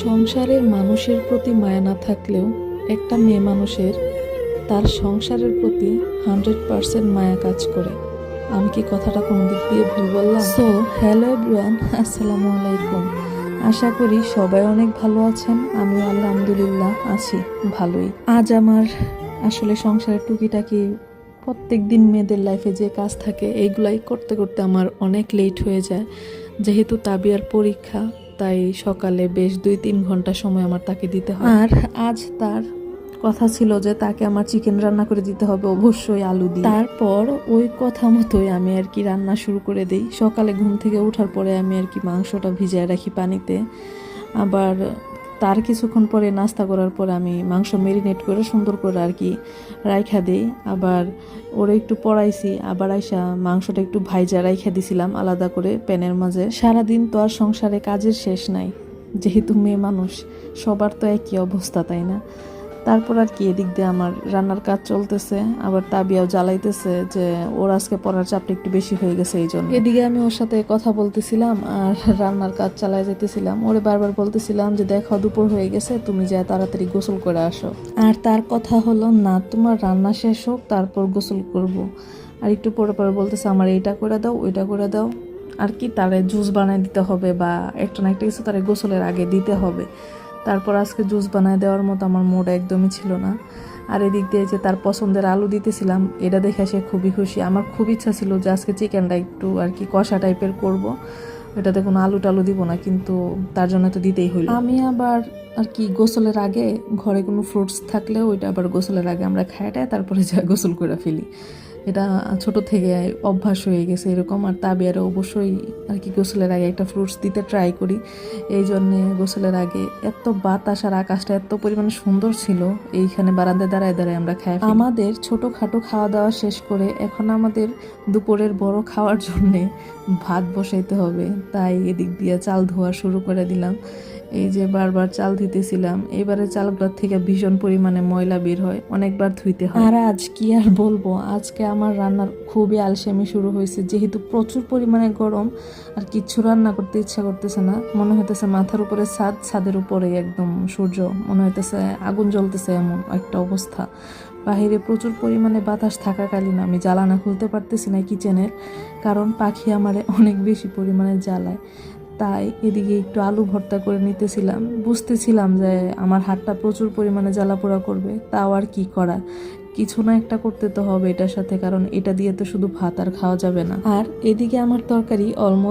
সংসারের মানুষের প্রতি মায়া না থাকলেও একটা মেয়ে মানুষের তার সংসারের প্রতি 100% মায়া কাজ করে। আমি কি কথাটা কোনো দিক দিয়ে ভুল বললাম? সো হ্যালো এভরিওয়ান, আসসালামু আলাইকুম। আশা করি সবাই অনেক ভালো আছেন। আমিও আলহামদুলিল্লাহ আছি ভালোই। আজ আমার আসলে সংসারের টুকিটাকি প্রত্যেক দিন মেয়েদের লাইফে যে কাজ থাকে এইগুলাই করতে করতে আমার অনেক লেট হয়ে যায়। যেহেতু তাবিয়ার পরীক্ষা, তাই সকালে বেশ 2-3 ঘন্টা সময় আমার তাকে দিতে হয়। আর আজ তার কথা ছিল যে তাকে আমার চিকেন রান্না করে দিতে হবে, অবশ্যই আলু দিয়ে। তারপর ওই কথা মতোই আমি আর কি রান্না শুরু করে দিই। সকালে ঘুম থেকে ওঠার পরে আমি আর কি মাংসটা ভিজিয়ে রাখি পানিতে। আবার তার কিছুক্ষণ পরে নাস্তা করার পর আমি মাংস মেরিনেট করে সুন্দর করে আর কি রাইখা দিই। আবার ওরা একটু পড়াইছি, আবার আইসা মাংসটা একটু ভাইজা রাইখা দিছিলাম আলাদা করে প্যানের মাঝে। সারাদিন তো আর সংসারে কাজের শেষ নাই, যেহেতু মেয়ে মানুষ সবার তো একই অবস্থা, তাই না? তারপর আর কি এদিক দিয়ে আমার রান্নার কাজ চলতেছে, আবার তাবিয়াও জ্বালাইতেছে যে ওর আজকে পড়ার চাপটা একটু বেশি হয়ে গেছে এই জন্য। এদিকে আমি ওর সাথে কথা বলতেছিলাম আর রান্নার কাজ চালায় যেতেছিলাম। ওরে বারবার বলতেছিলাম যে দেখো দুপুর হয়ে গেছে, তুমি যা তাড়াতাড়ি গোসল করে আসো। আর তার কথা হলো না, তোমার রান্না শেষ হোক তারপর গোসল করব। আর একটু পরে পরে বলতেছে আমার এইটা করে দাও ওইটা করে দাও, আর কি তারে জুস বানায় দিতে হবে বা একটা না একটা কিছু তারে গোসলের আগে দিতে হবে। তারপর আজকে জুস বানায় দেওয়ার মতো আমার মুড একদমই ছিল না। আর এদিক দিয়ে যে তার পছন্দের আলু দিতেছিলাম, এটা দেখে সে খুবই খুশি। আমার খুব ইচ্ছা ছিল যে আজকে চিকেনটা একটু আর কি কষা টাইপের করব, এটাতে কোনো আলু টালু দিব না, কিন্তু তার জন্য তো দিতেই হইল। আমি আবার আর কি গোসলের আগে ঘরে কোনো ফ্রুটস থাকলে ওইটা আবার গোসলের আগে আমরা খাইটাই তারপরে যা গোসল করে ফেলি। এটা ছোট থেকে অভ্যাস হয়ে গেছে এরকম। আর তাবিয়ারও অবশ্যই আর কি গোসলের আগে একটা ফ্রুটস দিতে ট্রাই করি। এই জন্যে গোসলের আগে এত বাতাস আর আকাশটা এত পরিমাণে সুন্দর ছিল, এইখানে বারান্দায় দাঁড়ায় দাঁড়ায় আমরা খাই। আমাদের ছোটোখাটো খাওয়া দাওয়া শেষ করে এখন আমাদের দুপুরের বড় খাওয়ার জন্যে ভাত বসাইতে হবে, তাই এদিক দিয়ে চাল ধোয়া শুরু করে দিলাম। এই যে বারবার চাল ধুইতেছিলাম, এবারে চালগুলোর থেকে ভীষণ পরিমাণে ময়লা বের হয়, অনেকবার ধুইতে হয়। আর আজ কি আর বলবো, আজকে আমার রান্নার খুবই আলসেমি শুরু হয়েছে। যেহেতু প্রচুর পরিমাণে গরম আর কিচ্ছু রান্না করতে ইচ্ছা করতেছে না, মনে হইতেছে মাথার উপরে ছাদ, ছাদের উপরে একদম সূর্য, মনে হইতেছে আগুন জ্বলতেছে, এমন একটা অবস্থা। বাহিরে প্রচুর পরিমাণে বাতাস থাকাকালীন আমি জ্বালানা খুলতে পারতেছি না কিচেনের, কারণ পাখি আমারে অনেক বেশি পরিমাণে জ্বালায়। তাই এদিকে একটু আলু ভর্তা করে নিতেছিলাম, বুঝতেছিলাম যে আমার হাতটা প্রচুর পরিমাণে জ্বালাপোড়া করবে, তাও আর কি করা, কিছু না একটা করতে তো হবে এটার সাথে, কারণ এটা দিয়ে তো শুধু ভাত আর খাওয়া যাবে না। আর এদিকে আমার তরকারি অলমোস্ট